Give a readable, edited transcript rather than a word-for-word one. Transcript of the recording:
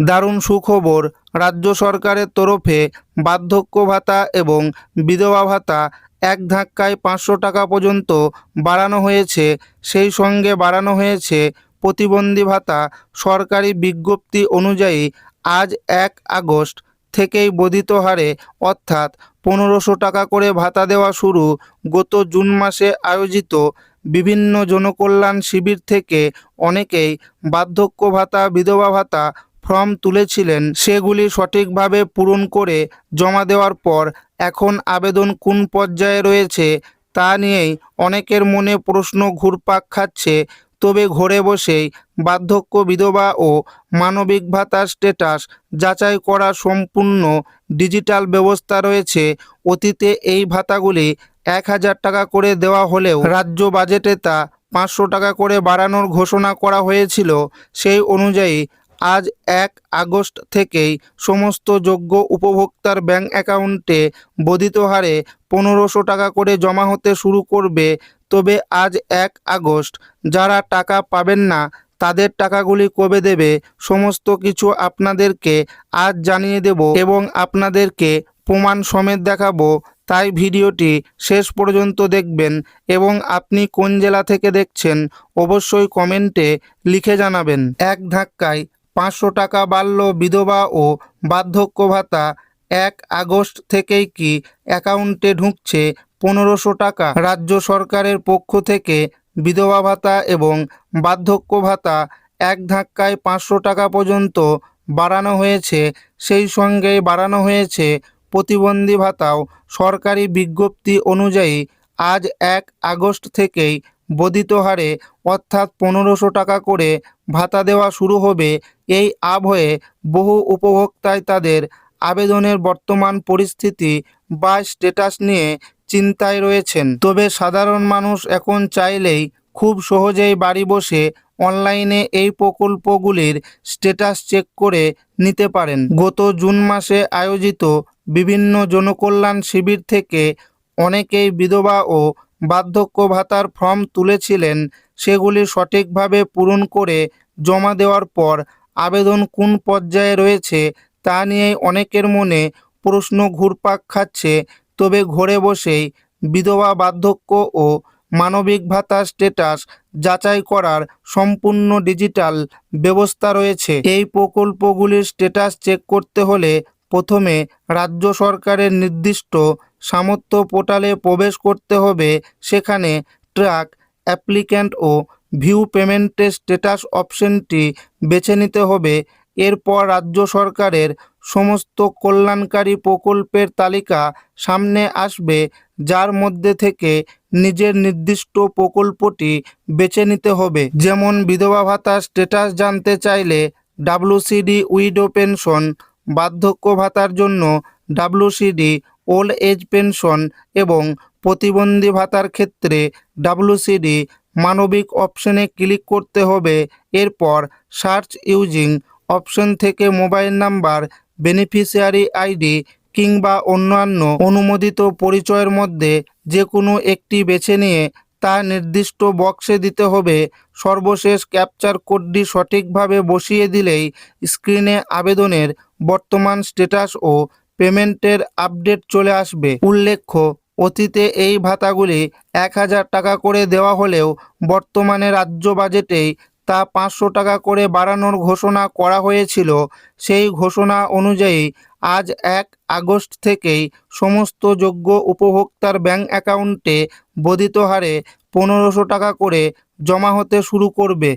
দারুণ সুখবর, রাজ্য সরকারের তরফে বার্ধক্য ভাতা এবং বিধবা ভাতা এক ধাক্কায় 500 টাকা পর্যন্ত বাড়ানো হয়েছে। সেই সঙ্গে বাড়ানো হয়েছে প্রতিবন্ধী ভাতা। সরকারি বিজ্ঞপ্তি অনুযায়ী আজ 1 আগস্ট থেকেই বর্ধিত হারে অর্থাৎ 1500 টাকা করে ভাতা দেওয়া শুরু। গত জুন মাসে আয়োজিত বিভিন্ন জনকল্যাণ শিবির থেকে অনেকেই বার্ধক্য ভাতা, বিধবা ভাতা ফর্ম তুলেছিলেন। সেগুলি সঠিকভাবে পূরণ করে জমা দেওয়ার পর এখন আবেদন কোন পর্যায়ে রয়েছে তা নিয়েই অনেকের মনে প্রশ্ন ঘুরপাক খাচ্ছে। তবে ঘরে বসেই বার্ধক্য, বিধবা ও মানবিক ভাতার স্ট্যাটাস যাচাই করা সম্পূর্ণ ডিজিটাল ব্যবস্থা রয়েছে। অতীতে এই ভাতাগুলি 1000 টাকা করে দেওয়া হলেও রাজ্য বাজেটে তা 500 টাকা করে বাড়ানোর ঘোষণা করা হয়েছিল। সেই অনুযায়ী আজ 1 আগস্ট থেকেই সমস্ত যোগ্য উপভোক্তার ব্যাংক অ্যাকাউন্টে বর্ধিত হারে 1500 টাকা করে জমা হতে শুরু করবে। তবে আজ 1 আগস্ট যারা টাকা পাবেন না তাদের টাকাগুলি কবে দেবে সমস্ত কিছু আপনাদেরকে আজ জানিয়ে দেব এবং আপনাদেরকে প্রমাণ সমেত দেখাবো। তাই ভিডিওটি শেষ পর্যন্ত দেখবেন এবং আপনি কোন জেলা থেকে দেখছেন অবশ্যই কমেন্টে লিখে জানাবেন। এক ধাক্কায় 500 টাকা বাড়ল বিধবা ও বার্ধক্য ভাতা। 1 আগস্ট থেকেই কি অ্যাকাউন্টে ঢুকছে 1500 টাকা? রাজ্য সরকারের পক্ষ থেকে বিধবা ভাতা এবং বার্ধক্য ভাতা এক ধাক্কায় 500 টাকা পর্যন্ত বাড়ানো হয়েছে। সেই সঙ্গেই বাড়ানো হয়েছে প্রতিবন্ধী ভাতাও। সরকারি বিজ্ঞপ্তি অনুযায়ী আজ 1 আগস্ট থেকেই বর্ধিত হারে অর্থাৎ 1500 টাকা করে ভাতা দেওয়া শুরু হবে। এই আবহে বহু উপভোক্তাই তাদের আবেদনের বর্তমান পরিস্থিতি বা স্ট্যাটাস নিয়ে চিন্তায় রয়েছেন। তবে সাধারণ মানুষ এখন চাইলেই খুব সহজেই বাড়ি বসে অনলাইনে এই প্রকল্পগুলির স্ট্যাটাস চেক করে নিতে পারেন। গত জুন মাসে আয়োজিত বিভিন্ন জনকল্যাণ শিবির থেকে অনেকেই বিধবা ও বার্ধক্য ভাতার ফর্ম তুলেছিলেন। সেগুলি সঠিকভাবে পূরণ করে জমা দেওয়ার পর আবেদন কোন পর্যায়ে রয়েছে তা নিয়েই অনেকের মনে প্রশ্ন ঘুরপাক খাচ্ছে। তবে ঘরে বসেই বিধবা, বার্ধক্য ও মানবিক ভাতার স্ট্যাটাস যাচাই করার সম্পূর্ণ ডিজিটাল ব্যবস্থা রয়েছে। এই প্রকল্পগুলির স্ট্যাটাস চেক করতে হলে প্রথমে রাজ্য সরকারের নির্দিষ্ট সামর্থ্য পোর্টালে প্রবেশ করতে হবে। সেখানে ট্র্যাক অ্যাপ্লিক্যান্ট ও ভিউ পেমেন্টের স্ট্যাটাস অপশনটি বেছে নিতে হবে। এরপর রাজ্য সরকারের সমস্ত কল্যাণকারী প্রকল্পের তালিকা সামনে আসবে, যার মধ্যে থেকে নিজের নির্দিষ্ট প্রকল্পটি বেছে নিতে হবে। যেমন বিধবা ভাতার স্ট্যাটাস জানতে চাইলে WCD উইডো পেনশন, বার্ধক্য ভাতার জন্য WCD ওল্ড এজ পেনশন এবং প্রতিবন্ধী ভাতার ক্ষেত্রে WCD মানবিক অপশনে ক্লিক করতে হবে। এরপর সার্চ ইউজিং অপশন থেকে মোবাইল নাম্বার, বেনিফিশিয়ারি আইডি কিংবা অন্যান্য অনুমোদিত পরিচয়ের মধ্যে যে কোনো একটি বেছে নিয়ে তা নির্দিষ্ট বক্সে দিতে হবে। সর্বশেষ ক্যাপচার কোডটি সঠিকভাবে বসিয়ে দিলেই স্ক্রিনে আবেদনের বর্তমান স্ট্যাটাস ও পেমেন্টের আপডেট চলে আসবে। উল্লেখ্য, অতীতে এই ভাতাগুলি 1000 টাকা করে দেওয়া হলেও বর্তমানে রাজ্য বাজেটেই তা 500 টাকা করে বাড়ানোর ঘোষণা করা হয়েছিল। সেই ঘোষণা অনুযায়ী আজ 1 আগস্ট থেকেই সমস্ত যোগ্য উপভোক্তার ব্যাংক অ্যাকাউন্টে বর্ধিত হারে 1500 টাকা করে জমা হতে শুরু করবে।